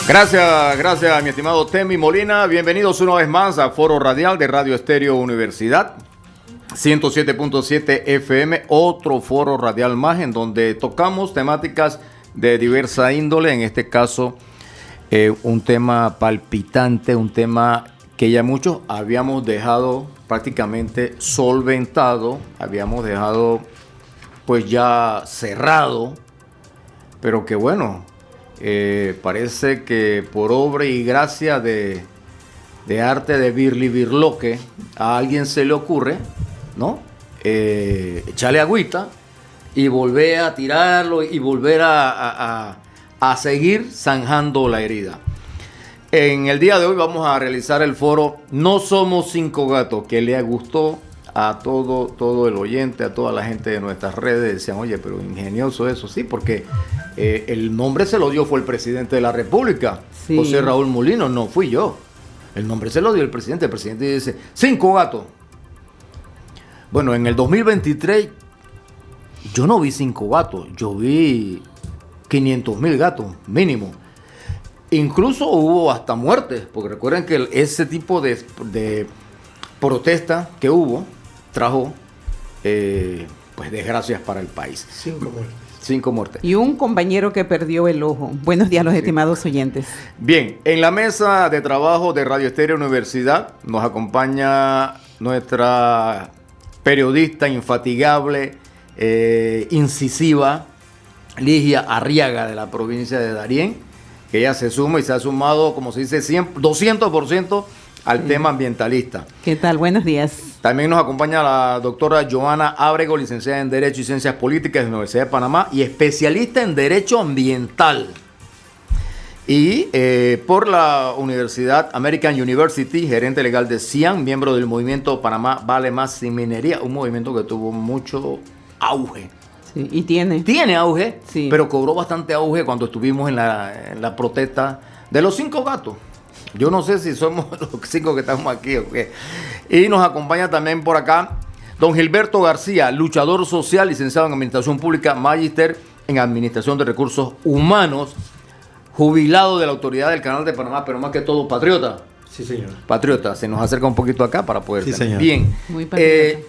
Gracias, mi estimado Temi Molina. Bienvenidos una vez más a Foro Radial de Radio Estéreo Universidad 107.7 FM, otro foro radial más en donde tocamos temáticas de diversa índole, en este caso un tema palpitante, un tema que ya muchos habíamos dejado prácticamente solventado, habíamos dejado pues ya cerrado, pero que bueno, parece que por obra y gracia de arte de Birli Birloque a alguien se le ocurre, ¿no? Echarle agüita y volver a tirarlo y volver a seguir zanjando la herida. En el día de hoy vamos a realizar el foro No Somos Cinco Gatos, que le gustó a todo el oyente, a toda la gente de nuestras redes. Decían, oye, pero ingenioso eso, sí, porque el nombre se lo dio fue el presidente de la República, sí. José Raúl Mulino, no fui yo. El nombre se lo dio el presidente dice, 5 gatos. Bueno, en el 2023 yo no vi 5 gatos, yo vi 500,000 gatos mínimo. Incluso hubo hasta muertes, porque recuerden que ese tipo de protesta que hubo trajo pues desgracias para el país. 5 muertes. Y un compañero que perdió el ojo. Buenos días, los estimados oyentes. Bien, en la mesa de trabajo de Radio Estéreo Universidad nos acompaña nuestra periodista infatigable, incisiva, Ligia Arriaga, de la provincia de Darién, que ella se suma y se ha sumado, como se dice, 200% al tema ambientalista. ¿Qué tal? Buenos días. También nos acompaña la doctora Joana Ábrego, licenciada en Derecho y Ciencias Políticas de la Universidad de Panamá y especialista en Derecho Ambiental. Y por la Universidad American University, gerente legal de CIAN, miembro del movimiento Panamá Vale Más Sin Minería, un movimiento que tuvo mucho auge. Sí, y tiene auge, sí. Pero cobró bastante auge cuando estuvimos en la protesta de los 5 gatos. Yo no sé si somos los 5 que estamos aquí o qué. Y nos acompaña también por acá don Gilberto García, luchador social, licenciado en Administración Pública, magíster en Administración de Recursos Humanos, jubilado de la Autoridad del Canal de Panamá, pero más que todo patriota. Sí, señor. Patriota, se nos acerca un poquito acá para poder... Sí, señor. Bien. Muy patriota.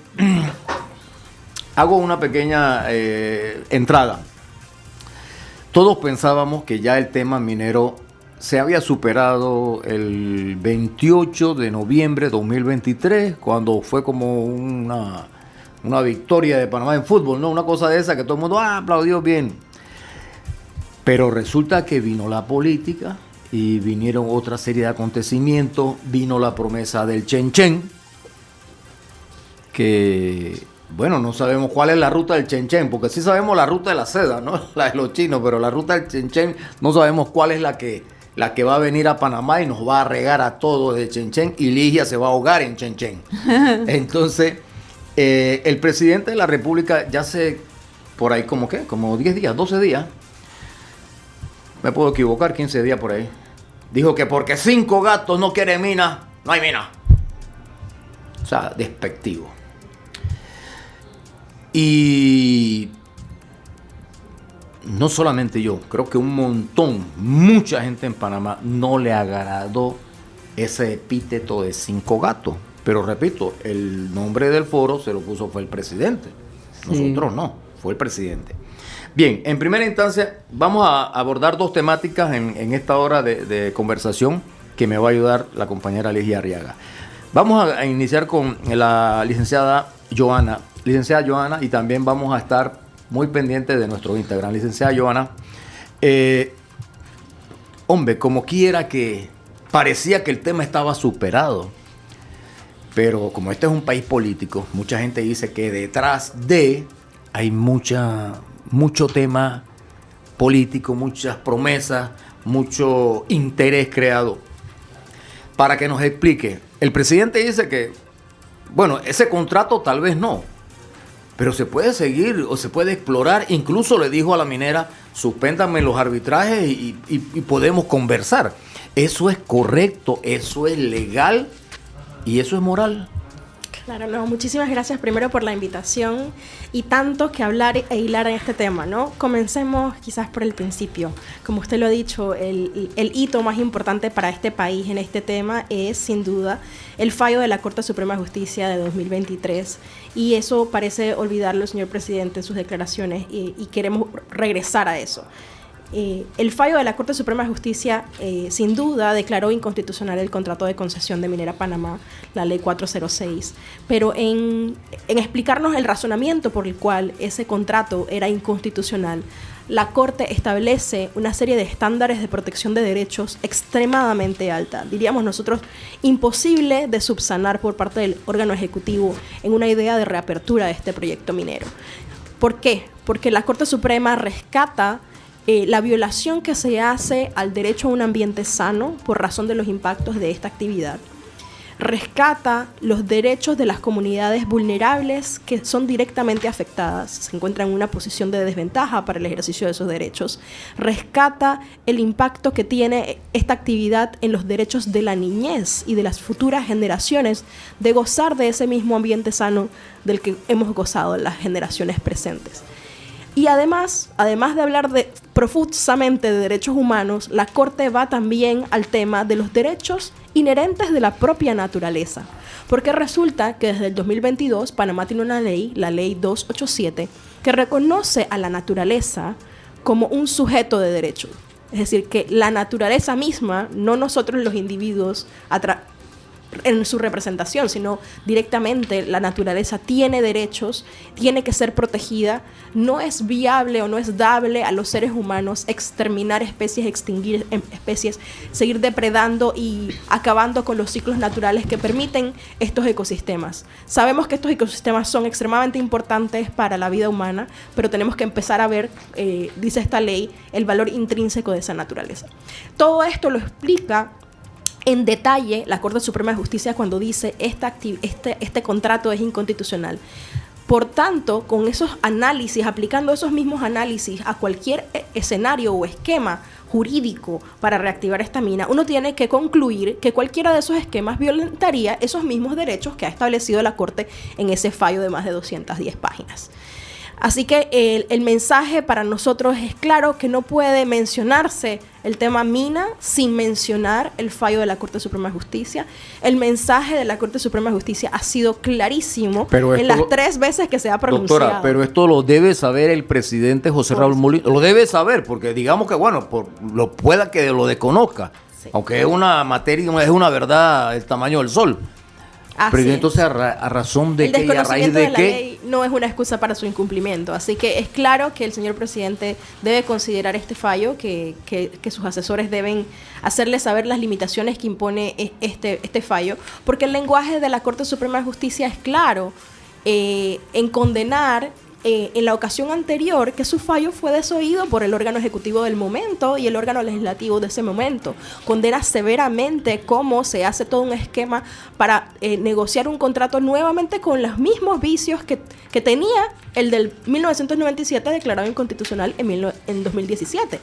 Hago una pequeña entrada. Todos pensábamos que ya el tema minero se había superado el 28 de noviembre de 2023, cuando fue como una victoria de Panamá en fútbol, ¿no? Una cosa de esa que todo el mundo aplaudió bien. Pero resulta que vino la política y vinieron otra serie de acontecimientos, vino la promesa del Chenchen, que... Bueno, no sabemos cuál es la ruta del Chenchen, porque sí sabemos la ruta de la seda, ¿no? La de los chinos, pero la ruta del Chenchen no sabemos cuál es la que va a venir a Panamá y nos va a regar a todos de Chenchen y Ligia se va a ahogar en Chenchen. Entonces, el presidente de la República ya por ahí como 10 días, 12 días, me puedo equivocar, 15 días por ahí, dijo que porque 5 gatos no quieren mina, no hay mina. O sea, despectivo. Y no solamente yo, creo que mucha gente en Panamá no le agradó ese epíteto de 5 gatos. Pero repito, el nombre del foro se lo puso fue el presidente. Nosotros no, fue el presidente. Bien, en primera instancia vamos a abordar 2 temáticas en esta hora de conversación que me va a ayudar la compañera Ligia Arriaga. Vamos a iniciar con la licenciada Joana, y también vamos a estar muy pendientes de nuestro Instagram. Licenciada Joana, hombre, como quiera que parecía que el tema estaba superado, pero como este es un país político, mucha gente dice que detrás hay mucho tema político, muchas promesas, mucho interés creado. Para que nos explique, el presidente dice que, bueno, ese contrato tal vez no, pero se puede seguir o se puede explorar. Incluso le dijo a la minera, suspéndame los arbitrajes y podemos conversar. Eso es correcto, eso es legal y eso es moral. Claro, no, muchísimas gracias primero por la invitación y tanto que hablar e hilar en este tema, ¿no? Comencemos quizás por el principio. Como usted lo ha dicho, el hito más importante para este país en este tema es, sin duda, el fallo de la Corte Suprema de Justicia de 2023, y eso parece olvidarlo el señor presidente en sus declaraciones y queremos regresar a eso. El fallo de la Corte Suprema de Justicia sin duda declaró inconstitucional el contrato de concesión de Minera Panamá, la ley 406, pero en explicarnos el razonamiento por el cual ese contrato era inconstitucional, la Corte establece una serie de estándares de protección de derechos extremadamente alta, diríamos nosotros imposible de subsanar por parte del órgano ejecutivo en una idea de reapertura de este proyecto minero. ¿Por qué? Porque la Corte Suprema rescata la violación que se hace al derecho a un ambiente sano por razón de los impactos de esta actividad. Rescata los derechos de las comunidades vulnerables que son directamente afectadas, se encuentran en una posición de desventaja para el ejercicio de esos derechos. Rescata el impacto que tiene esta actividad en los derechos de la niñez y de las futuras generaciones de gozar de ese mismo ambiente sano del que hemos gozado en las generaciones presentes. Y además de hablar profusamente de derechos humanos, la Corte va también al tema de los derechos inherentes de la propia naturaleza. Porque resulta que desde el 2022 Panamá tiene una ley, la ley 287, que reconoce a la naturaleza como un sujeto de derecho. Es decir, que la naturaleza misma, no nosotros los individuos en su representación, sino directamente la naturaleza tiene derechos, tiene que ser protegida. No es viable o no es dable a los seres humanos exterminar especies, extinguir especies, seguir depredando y acabando con los ciclos naturales que permiten estos ecosistemas. Sabemos que estos ecosistemas son extremadamente importantes para la vida humana, pero tenemos que empezar a ver, dice esta ley, el valor intrínseco de esa naturaleza. Todo esto lo explica en detalle la Corte Suprema de Justicia cuando dice este contrato es inconstitucional. Por tanto, con esos análisis, aplicando esos mismos análisis a cualquier escenario o esquema jurídico para reactivar esta mina, uno tiene que concluir que cualquiera de esos esquemas violentaría esos mismos derechos que ha establecido la Corte en ese fallo de más de 210 páginas. Así que el mensaje para nosotros es claro que no puede mencionarse el tema mina sin mencionar el fallo de la Corte Suprema de Justicia. El mensaje de la Corte Suprema de Justicia ha sido clarísimo en las 3 veces que se ha pronunciado. Doctora, pero esto lo debe saber el presidente José Raúl Mulino. Lo debe saber porque digamos que, bueno, lo pueda que lo desconozca. Sí. Aunque es una materia, es una verdad el tamaño del sol. Pero entonces, ¿a razón de qué y a raíz de qué? Ley no es una excusa para su incumplimiento. Así que es claro que el señor presidente debe considerar este fallo, que sus asesores deben hacerle saber las limitaciones que impone este fallo, porque el lenguaje de la Corte Suprema de Justicia es claro en condenar en la ocasión anterior que su fallo fue desoído por el órgano ejecutivo del momento y el órgano legislativo de ese momento. Condena severamente cómo se hace todo un esquema para negociar un contrato nuevamente con los mismos vicios que tenía el del 1997 declarado inconstitucional en 2017.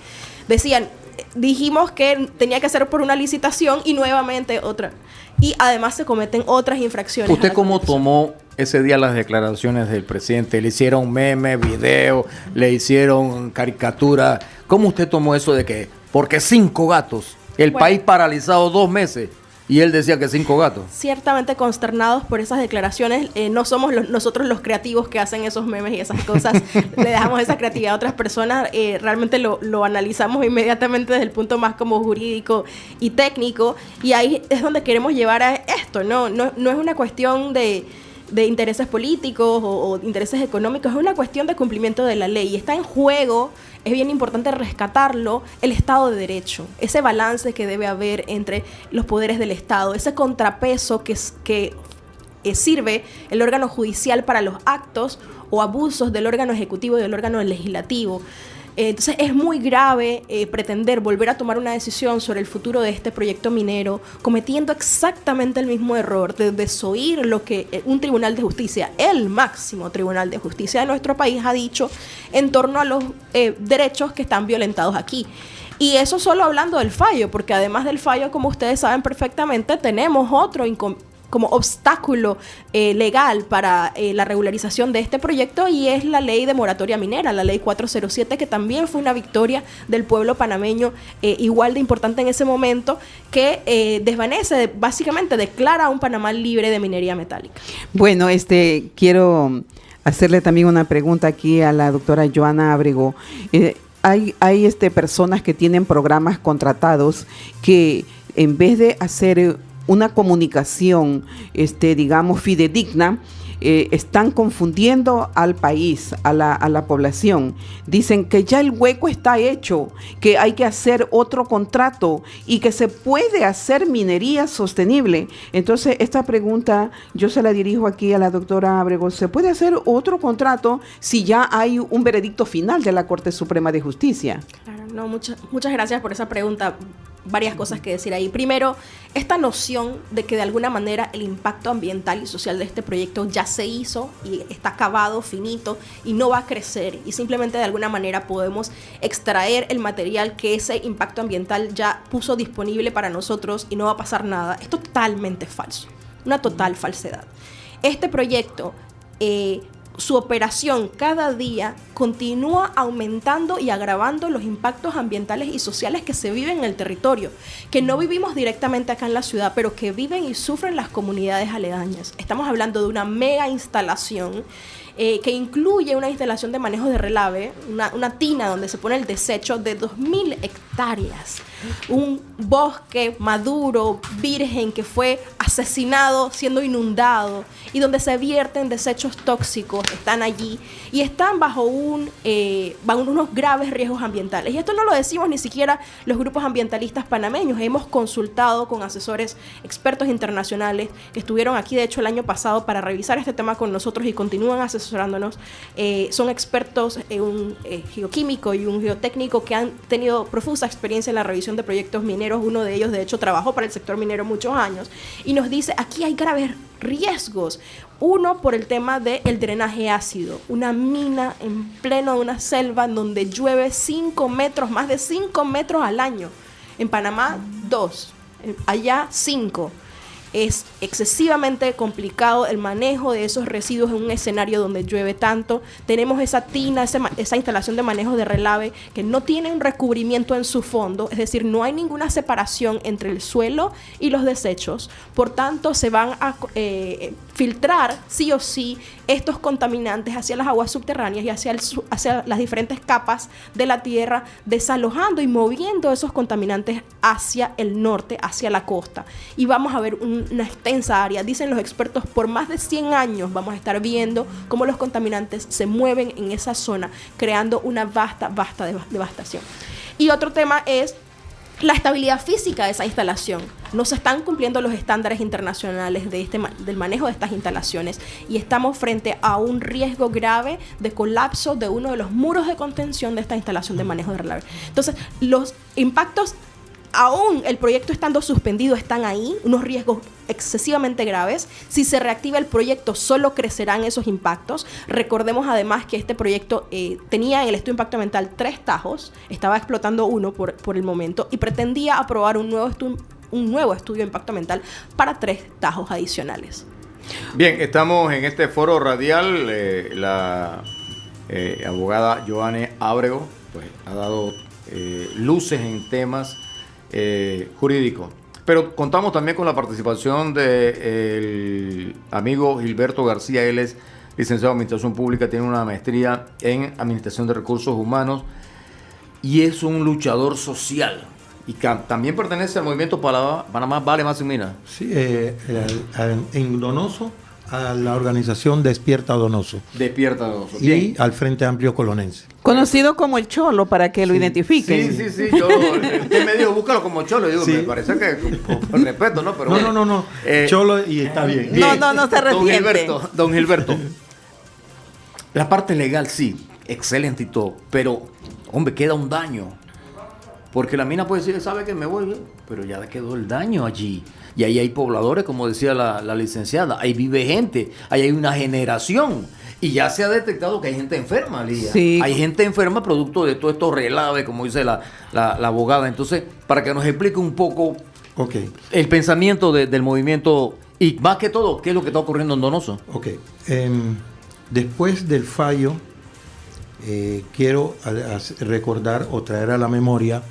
Dijimos que tenía que ser por una licitación y nuevamente otra. Y además se cometen otras infracciones. ¿Usted cómo tomó ese día las declaraciones del presidente? ¿Le hicieron meme, video, le hicieron caricatura? ¿Cómo usted tomó eso de que, porque 5 gatos, el país paralizado 2 meses, y él decía que 5 gatos? Ciertamente consternados por esas declaraciones. No somos nosotros los creativos que hacen esos memes y esas cosas. Le dejamos esa creatividad a otras personas. Realmente lo analizamos inmediatamente desde el punto más como jurídico y técnico. Y ahí es donde queremos llevar a esto. No es una cuestión de intereses políticos o intereses económicos, es una cuestión de cumplimiento de la ley y está en juego, es bien importante rescatarlo, el Estado de Derecho, ese balance que debe haber entre los poderes del Estado, ese contrapeso que sirve el órgano judicial para los actos o abusos del órgano ejecutivo y del órgano legislativo. Entonces es muy grave pretender volver a tomar una decisión sobre el futuro de este proyecto minero cometiendo exactamente el mismo error de desoír lo que un tribunal de justicia, el máximo tribunal de justicia de nuestro país, ha dicho en torno a los derechos que están violentados aquí. Y eso solo hablando del fallo, porque además del fallo, como ustedes saben perfectamente, tenemos otro como obstáculo legal para la regularización de este proyecto, y es la ley de moratoria minera, la ley 407, que también fue una victoria del pueblo panameño, igual de importante en ese momento, que desvanece, básicamente declara a un Panamá libre de minería metálica. Bueno, quiero hacerle también una pregunta aquí a la doctora Joana Ábrego. Hay personas que tienen programas contratados que en vez de hacer una comunicación, digamos, fidedigna, están confundiendo al país, a la población. Dicen que ya el hueco está hecho, que hay que hacer otro contrato y que se puede hacer minería sostenible. Entonces, esta pregunta yo se la dirijo aquí a la doctora Ábrego. ¿Se puede hacer otro contrato si ya hay un veredicto final de la Corte Suprema de Justicia? Claro, no, muchas gracias por esa pregunta. Varias cosas que decir ahí. Primero, esta noción de que de alguna manera el impacto ambiental y social de este proyecto ya se hizo y está acabado, finito, y no va a crecer, y simplemente de alguna manera podemos extraer el material que ese impacto ambiental ya puso disponible para nosotros y no va a pasar nada, es totalmente falso, una total falsedad. Este proyecto, su operación cada día continúa aumentando y agravando los impactos ambientales y sociales que se viven en el territorio, que no vivimos directamente acá en la ciudad, pero que viven y sufren las comunidades aledañas. Estamos hablando de una mega instalación que incluye una instalación de manejo de relave, una tina donde se pone el desecho de 2.000 hectáreas, un bosque maduro, virgen, que fue asesinado siendo inundado, y donde se vierten desechos tóxicos, están allí y están bajo unos graves riesgos ambientales. Y esto no lo decimos ni siquiera los grupos ambientalistas panameños. Hemos consultado con asesores expertos internacionales que estuvieron aquí, de hecho, el año pasado para revisar este tema con nosotros y continúan asesorándonos. Son expertos, un geoquímico y un geotécnico que han tenido profusa experiencia en la revisión de proyectos mineros. Uno de ellos, de hecho, trabajó para el sector minero muchos años y nos dice, aquí hay graves riesgos. Uno, por el tema del drenaje ácido, una mina en pleno de una selva en donde llueve 5 metros, más de 5 metros al año. En Panamá, 2, allá 5. Es excesivamente complicado el manejo de esos residuos en un escenario donde llueve tanto. Tenemos esa tina, esa instalación de manejo de relave que no tiene un recubrimiento en su fondo, es decir, no hay ninguna separación entre el suelo y los desechos. Por tanto, se van a filtrar sí o sí estos contaminantes hacia las aguas subterráneas y hacia las diferentes capas de la tierra, desalojando y moviendo esos contaminantes hacia el norte, hacia la costa. Y vamos a ver una extensa área. Dicen los expertos, por más de 100 años vamos a estar viendo cómo los contaminantes se mueven en esa zona, creando una vasta devastación. Y otro tema es la estabilidad física de esa instalación. No se están cumpliendo los estándares internacionales del manejo de estas instalaciones y estamos frente a un riesgo grave de colapso de uno de los muros de contención de esta instalación de manejo de relave. Entonces, los impactos, aún el proyecto estando suspendido, están ahí, unos riesgos excesivamente graves. Si se reactiva el proyecto, solo crecerán esos impactos. Recordemos además que este proyecto tenía en el estudio de impacto ambiental 3 tajos, estaba explotando uno por el momento y pretendía aprobar un nuevo estudio de impacto ambiental para 3 tajos adicionales. Bien, estamos en este foro radial. La abogada Joana Ábrego pues, ha dado luces en temas jurídico, pero contamos también con la participación del amigo Gilberto García. Él es licenciado en Administración Pública, tiene una maestría en Administración de Recursos Humanos y es un luchador social y también pertenece al movimiento Panamá Vale Más y Mina. Sí, en Donoso, a la organización Despierta Donoso. Despierta Donoso. Y bien, al Frente Amplio Colonense. Conocido como el Cholo, para que lo identifiquen. Sí. Usted me dijo, búscalo como Cholo. Digo, sí. Me parece que con respeto, ¿no? Pero no. Cholo y está bien. No se arrepiente. Don Gilberto. La parte legal, sí, excelente y todo. Pero, hombre, queda un daño. Porque la mina puede decir, ¿sabe que me voy? Pero ya quedó el daño allí. Y ahí hay pobladores, como decía la licenciada. Ahí vive gente. Ahí hay una generación. Y ya se ha detectado que hay gente enferma, Lía. Sí. Hay gente enferma producto de todo esto relave, como dice la abogada. Entonces, para que nos explique un poco el pensamiento del movimiento Y más que todo, ¿qué es lo que está ocurriendo en Donoso? Ok. Después del fallo, quiero recordar o traer a la memoria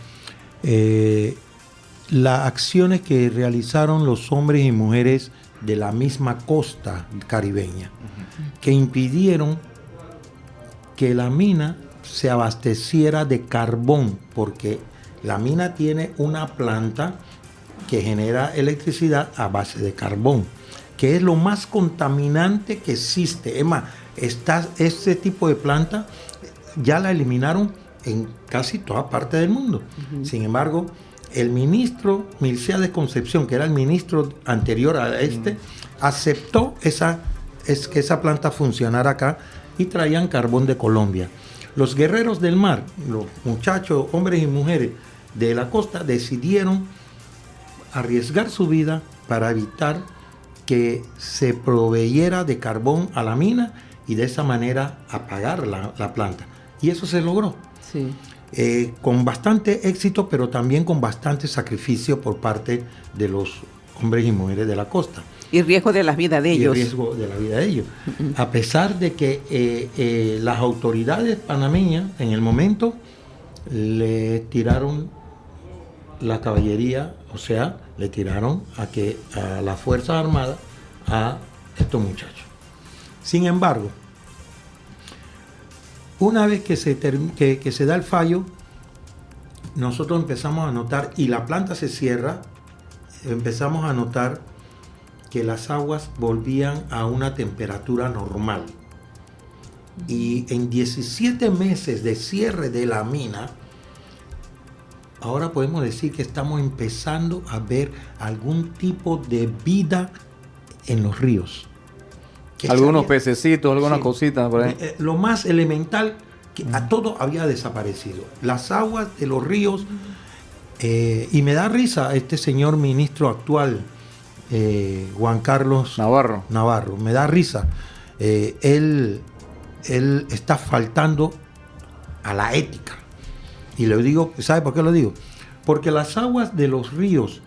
las acciones que realizaron los hombres y mujeres de la misma costa caribeña, que impidieron que la mina se abasteciera de carbón, porque la mina tiene una planta que genera electricidad a base de carbón, que es lo más contaminante que existe. Es más, este tipo de planta ya la eliminaron en casi toda parte del mundo. Sin embargo, el ministro Milcea Concepción, que era el ministro anterior a aceptó que esa planta funcionara acá y traían carbón de Colombia. Los guerreros del mar, los muchachos, hombres y mujeres de la costa, decidieron arriesgar su vida para evitar que se proveyera de carbón a la mina y de esa manera apagar la planta. Y eso se logró. Sí. Con bastante éxito, pero también con bastante sacrificio por parte de los hombres y mujeres de la costa. Y riesgo de la vida de ellos. Y riesgo de la vida de ellos. A pesar de que las autoridades panameñas en el momento le tiraron la caballería, o sea, le tiraron a las Fuerzas Armadas a estos muchachos. Sin embargo, una vez que se da el fallo, nosotros empezamos a notar, y la planta se cierra, empezamos a notar que las aguas volvían a una temperatura normal. Y en 17 meses de cierre de la mina, ahora podemos decir que estamos empezando a ver algún tipo de vida en los ríos. Algunos pececitos, algunas cositas por ahí. Lo más elemental, que a todo había desaparecido. Las aguas de los ríos, y me da risa este señor ministro actual, Juan Carlos Navarro, me da risa. Él está faltando a la ética. Y le digo, ¿sabe por qué lo digo? Porque las aguas de los ríos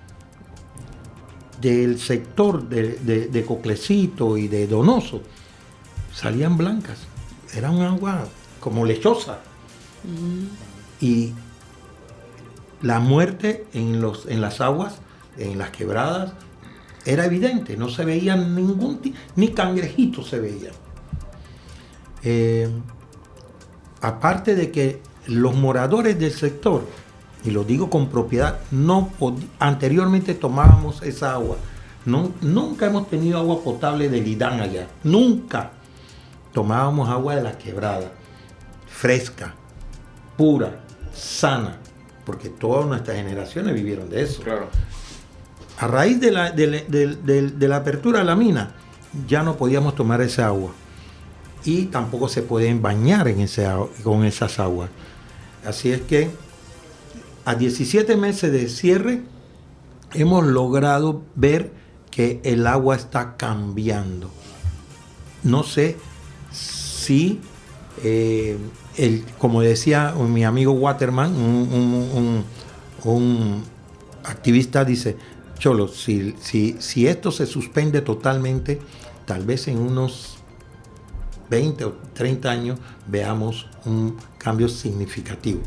del sector de Coclecito y de Donoso salían blancas. Era un agua como lechosa. Y la muerte en las aguas, en las quebradas, era evidente. No se veía ni cangrejito se veía. Aparte de que los moradores del sector, y lo digo con propiedad, anteriormente tomábamos esa agua. Nunca hemos tenido agua potable de Lidán allá. Nunca. Tomábamos agua de la quebrada, fresca, pura, sana, porque todas nuestras generaciones vivieron de eso. Claro. A raíz de la apertura de la mina, ya no podíamos tomar esa agua. Y tampoco se pueden bañar con esas aguas. Así es que a 17 meses de cierre hemos logrado ver que el agua está cambiando. No sé si, como decía mi amigo Waterman, un activista, dice, Cholo, si esto se suspende totalmente, tal vez en unos 20 o 30 años veamos un cambio significativo.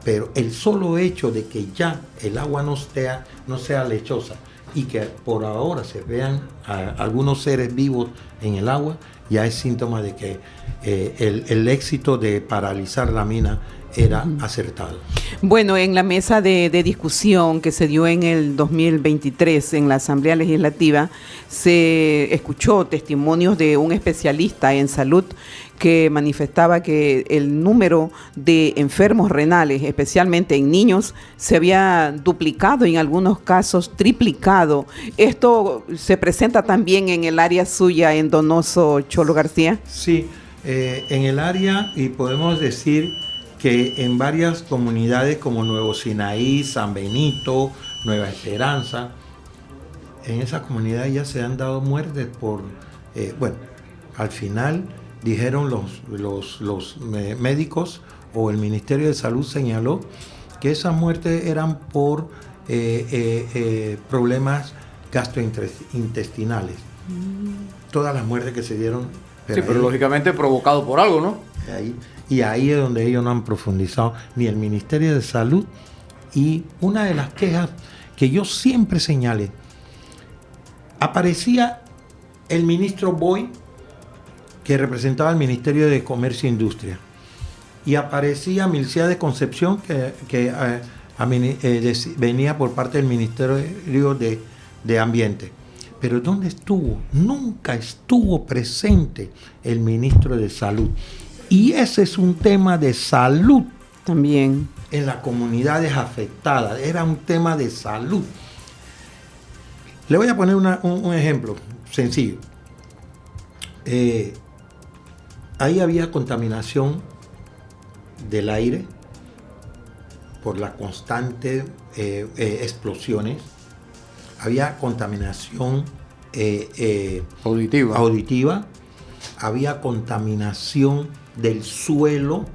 Pero el solo hecho de que ya el agua no sea lechosa y que por ahora se vean algunos seres vivos en el agua, ya es síntoma de que el éxito de paralizar la mina era acertado. Bueno, en la mesa de discusión que se dio en el 2023 en la Asamblea Legislativa, se escuchó testimonios de un especialista en salud que manifestaba que el número de enfermos renales, especialmente en niños, se había duplicado y en algunos casos triplicado. ¿Esto se presenta también en el área suya, en Donoso, Cholo García? Sí, en el área, y podemos decir que en varias comunidades como Nuevo Sinaí, San Benito, Nueva Esperanza, en esas comunidades ya se han dado muertes por, al final dijeron los médicos o el Ministerio de Salud señaló que esas muertes eran por problemas gastrointestinales. Todas las muertes que se dieron. Pero lógicamente provocado por algo, ¿no? Ahí es donde ellos no han profundizado, ni el Ministerio de Salud. Y una de las quejas que yo siempre señalé, aparecía el ministro Boy, que representaba el Ministerio de Comercio e Industria, y aparecía Milcea de Concepción, que venía por parte del Ministerio de Ambiente. Pero ¿dónde estuvo? Nunca estuvo presente el ministro de Salud. Y ese es un tema de salud. También. En las comunidades afectadas. Era un tema de salud. Le voy a poner un ejemplo sencillo. Ahí había contaminación del aire por las constantes explosiones. Había contaminación auditiva, había contaminación del suelo,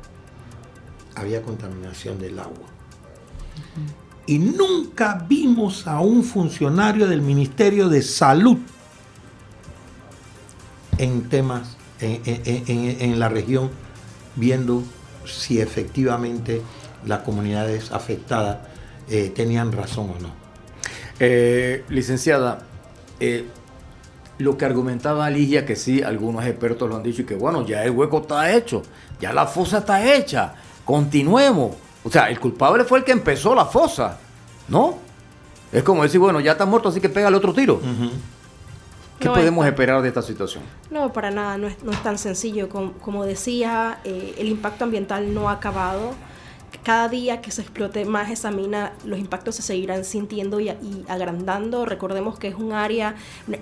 había contaminación del agua. Y nunca vimos a un funcionario del Ministerio de Salud en temas, en la región, viendo si efectivamente las comunidades afectadas tenían razón o no. Licenciada, lo que argumentaba Ligia, que sí, algunos expertos lo han dicho, y que bueno, ya el hueco está hecho, ya la fosa está hecha, continuemos. O sea, el culpable fue el que empezó la fosa, ¿no? Es como decir, bueno, ya está muerto, así que pégale otro tiro. ¿Qué podemos esperar de esta situación? No, para nada, no es tan sencillo. Como decía, el impacto ambiental no ha acabado. Cada día que se explote más esa mina, los impactos se seguirán sintiendo y agrandando. Recordemos que es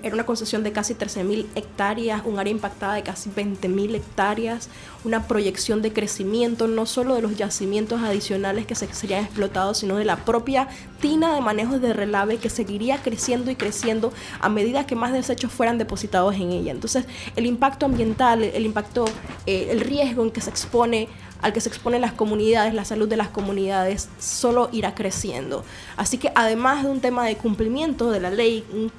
era una concesión de casi 13.000 hectáreas, un área impactada de casi 20.000 hectáreas, una proyección de crecimiento no solo de los yacimientos adicionales que serían explotados, sino de la propia tina de manejo de relave que seguiría creciendo y creciendo a medida que más desechos fueran depositados en ella. Entonces, el impacto ambiental, el riesgo al que se exponen las comunidades, la salud de las comunidades, solo irá creciendo. Así que además de un tema de cumplimiento de la ley, un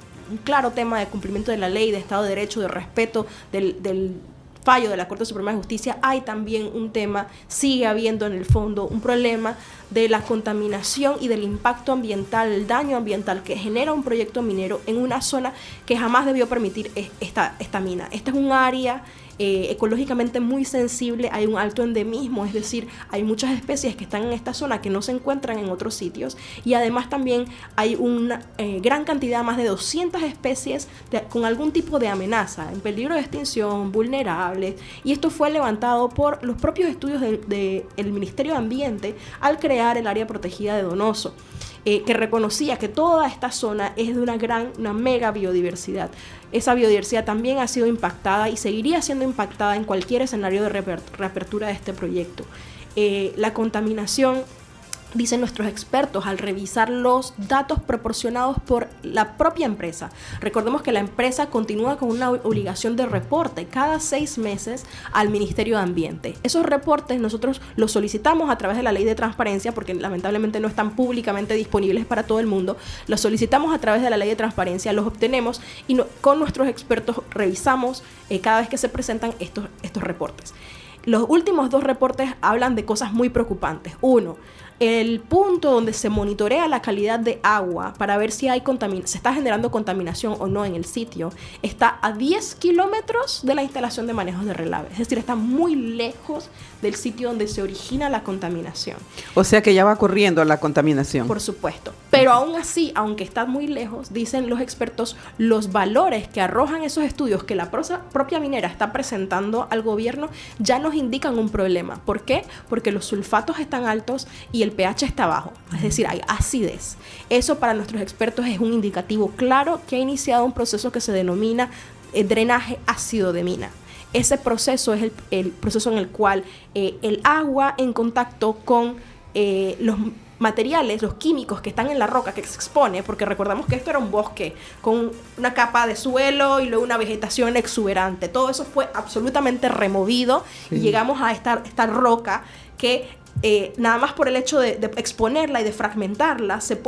claro tema de cumplimiento de la ley, de Estado de Derecho, de respeto del fallo de la Corte Suprema de Justicia, hay también un tema, sigue habiendo en el fondo un problema de la contaminación y del impacto ambiental, el daño ambiental que genera un proyecto minero en una zona que jamás debió permitir esta mina. Esta es un área ecológicamente muy sensible, hay un alto endemismo, es decir, hay muchas especies que están en esta zona que no se encuentran en otros sitios, y además también hay una gran cantidad, más de 200 especies con algún tipo de amenaza, en peligro de extinción, vulnerables, y esto fue levantado por los propios estudios del Ministerio de Ambiente al crear el área protegida de Donoso, que reconocía que toda esta zona es de una mega biodiversidad. Esa biodiversidad también ha sido impactada y seguiría siendo impactada en cualquier escenario de reapertura de este proyecto. La contaminación, dicen nuestros expertos, al revisar los datos proporcionados por la propia empresa. Recordemos que la empresa continúa con una obligación de reporte cada 6 meses al Ministerio de Ambiente. Esos reportes nosotros los solicitamos a través de la Ley de Transparencia, porque lamentablemente no están públicamente disponibles para todo el mundo. Los solicitamos a través de la Ley de Transparencia, los obtenemos y con nuestros expertos revisamos cada vez que se presentan estos reportes. Los últimos 2 reportes hablan de cosas muy preocupantes. Uno, el punto donde se monitorea la calidad de agua para ver si se está generando contaminación o no en el sitio, está a 10 kilómetros de la instalación de manejos de relave. Es decir, está muy lejos del sitio donde se origina la contaminación. O sea que ya va corriendo la contaminación. Por supuesto. Pero aún así, aunque está muy lejos, dicen los expertos, los valores que arrojan esos estudios que la propia minera está presentando al gobierno ya nos indican un problema. ¿Por qué? Porque los sulfatos están altos y el pH está bajo, es decir, hay acidez. Eso para nuestros expertos es un indicativo claro que ha iniciado un proceso que se denomina drenaje ácido de mina. Ese proceso es el proceso en el cual el agua en contacto con los materiales, los químicos que están en la roca que se expone, porque recordamos que esto era un bosque con una capa de suelo y luego una vegetación exuberante. Todo eso fue absolutamente removido y llegamos a esta roca que nada más por el hecho de exponerla y de fragmentarla, se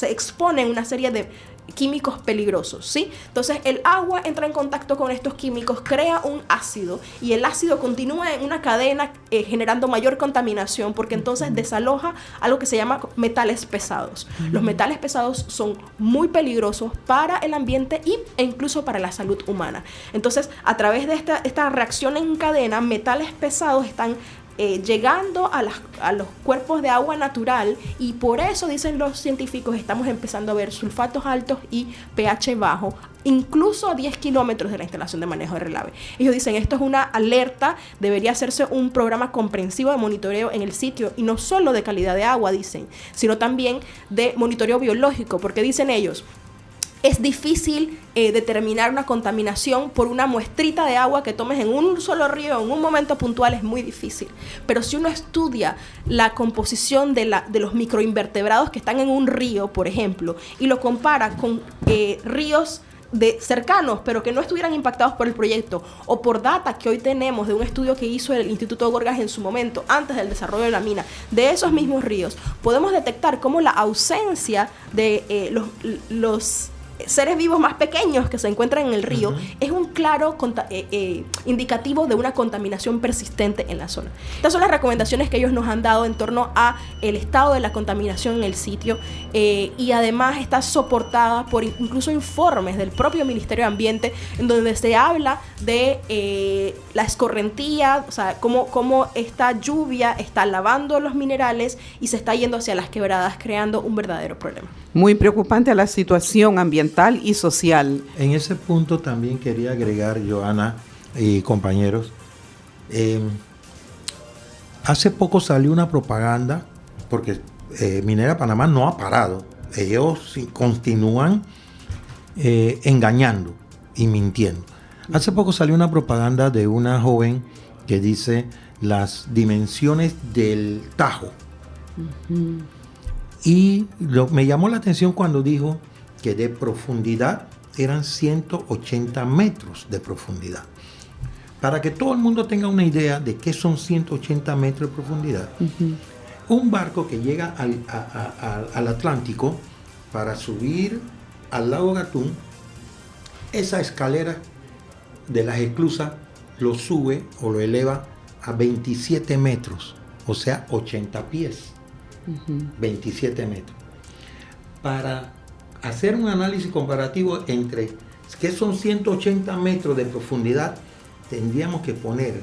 exponen una serie de químicos peligrosos, ¿sí? Entonces el agua entra en contacto con estos químicos, crea un ácido y el ácido continúa en una cadena generando mayor contaminación porque entonces desaloja algo que se llama metales pesados. Los metales pesados son muy peligrosos para el ambiente e incluso para la salud humana. Entonces, a través de esta reacción en cadena, metales pesados están llegando a los cuerpos de agua natural y por eso, dicen los científicos, estamos empezando a ver sulfatos altos y pH bajo, incluso a 10 kilómetros de la instalación de manejo de relave. Ellos dicen, esto es una alerta, debería hacerse un programa comprensivo de monitoreo en el sitio y no solo de calidad de agua, dicen, sino también de monitoreo biológico, porque dicen ellos, es difícil determinar una contaminación por una muestrita de agua que tomes en un solo río en un momento puntual, es muy difícil. Pero si uno estudia la composición de los microinvertebrados que están en un río, por ejemplo, y lo compara con ríos cercanos, pero que no estuvieran impactados por el proyecto, o por data que hoy tenemos de un estudio que hizo el Instituto Gorgas en su momento, antes del desarrollo de la mina, de esos mismos ríos, podemos detectar cómo la ausencia de los seres vivos más pequeños que se encuentran en el río es un claro indicativo de una contaminación persistente en la zona. Estas son las recomendaciones que ellos nos han dado en torno a el estado de la contaminación en el sitio y además está soportada por incluso informes del propio Ministerio de Ambiente en donde se habla de la escorrentía, o sea, cómo esta lluvia está lavando los minerales y se está yendo hacia las quebradas, creando un verdadero problema. Muy preocupante la situación ambiental y social. En ese punto también quería agregar, Joana y compañeros, hace poco salió una propaganda, porque Minera Panamá no ha parado, ellos continúan engañando y mintiendo. Hace poco salió una propaganda de una joven que dice las dimensiones del Tajo. Y me llamó la atención cuando dijo que de profundidad eran 180 metros de profundidad. Para que todo el mundo tenga una idea de qué son 180 metros de profundidad, un barco que llega al Atlántico para subir al lago Gatún, esa escalera de las esclusas lo sube o lo eleva a 27 metros, o sea, 80 pies. 27 metros. Para hacer un análisis comparativo entre que son 180 metros de profundidad, tendríamos que poner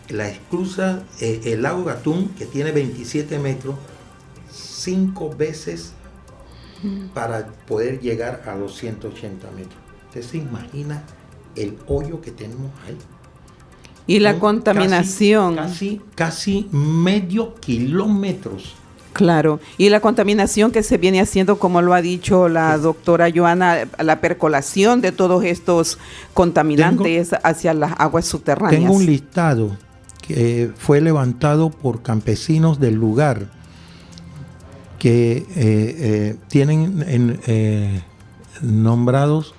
la esclusa, el lago Gatún, que tiene 27 metros, 5 veces para poder llegar a los 180 metros. ¿Usted se imagina el hoyo que tenemos ahí? Y la contaminación. Casi medio kilómetro. Claro, y la contaminación que se viene haciendo, como lo ha dicho la doctora Joana, la percolación de todos estos contaminantes hacia las aguas subterráneas. Tengo un listado que fue levantado por campesinos del lugar que tienen nombrados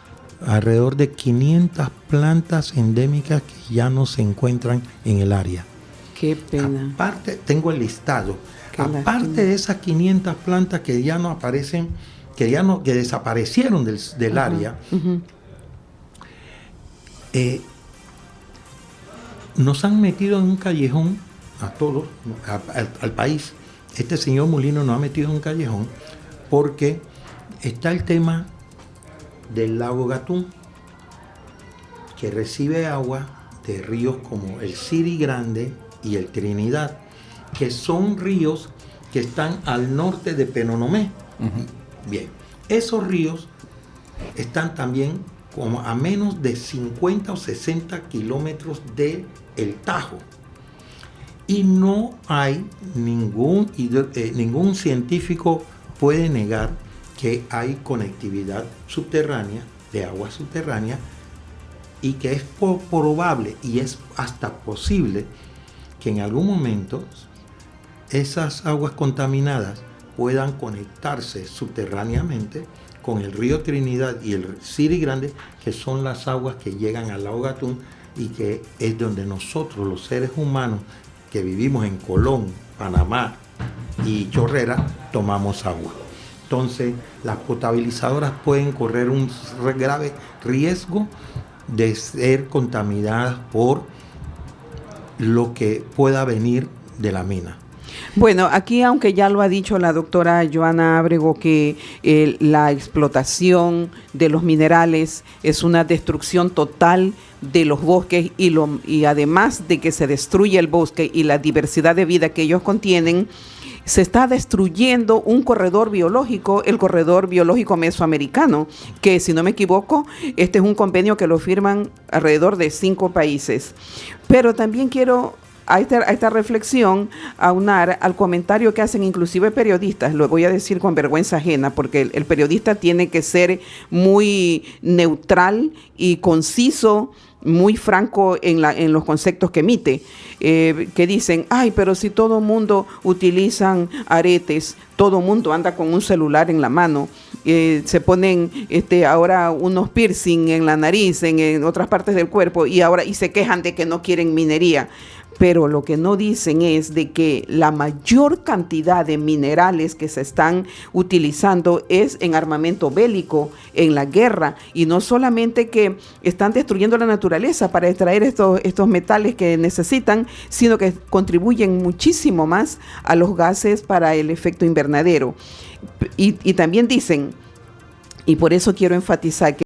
alrededor de 500 plantas endémicas que ya no se encuentran en el área. Qué pena. Aparte, tengo el listado. Aparte de esas 500 plantas que ya no aparecen, que desaparecieron del área, nos han metido en un callejón a todos, al país. Este señor Molino nos ha metido en un callejón porque está el tema del lago Gatún, que recibe agua de ríos como el Siri Grande y el Trinidad, que son ríos que están al norte de Penonomé. Bien, esos ríos están también como a menos de 50 o 60 kilómetros del Tajo. Y no hay ningún científico puede negar que hay conectividad subterránea, de agua subterránea, y que es probable y es hasta posible que en algún momento esas aguas contaminadas puedan conectarse subterráneamente con el río Trinidad y el Siri Grande, que son las aguas que llegan al lago Gatún y que es donde nosotros, los seres humanos que vivimos en Colón, Panamá y Chorrera, tomamos agua. Entonces, las potabilizadoras pueden correr un grave riesgo de ser contaminadas por lo que pueda venir de la mina. Bueno, aquí, aunque ya lo ha dicho la doctora Joana Ábrego, que la explotación de los minerales es una destrucción total de los bosques y además de que se destruye el bosque y la diversidad de vida que ellos contienen, se está destruyendo un corredor biológico, el corredor biológico mesoamericano, que si no me equivoco, este es un convenio que lo firman alrededor de 5 países. Pero también quiero a esta reflexión aunar al comentario que hacen inclusive periodistas, lo voy a decir con vergüenza ajena, porque el periodista tiene que ser muy neutral y conciso, muy franco en los conceptos que emite, que dicen, ay, pero si todo mundo utilizan aretes, todo mundo anda con un celular en la mano, se ponen ahora unos piercing en la nariz, en otras partes del cuerpo, y se quejan de que no quieren minería. Pero lo que no dicen es de que la mayor cantidad de minerales que se están utilizando es en armamento bélico, en la guerra, y no solamente que están destruyendo la naturaleza para extraer estos metales que necesitan, sino que contribuyen muchísimo más a los gases para el efecto invernadero. Y también dicen, y por eso quiero enfatizar que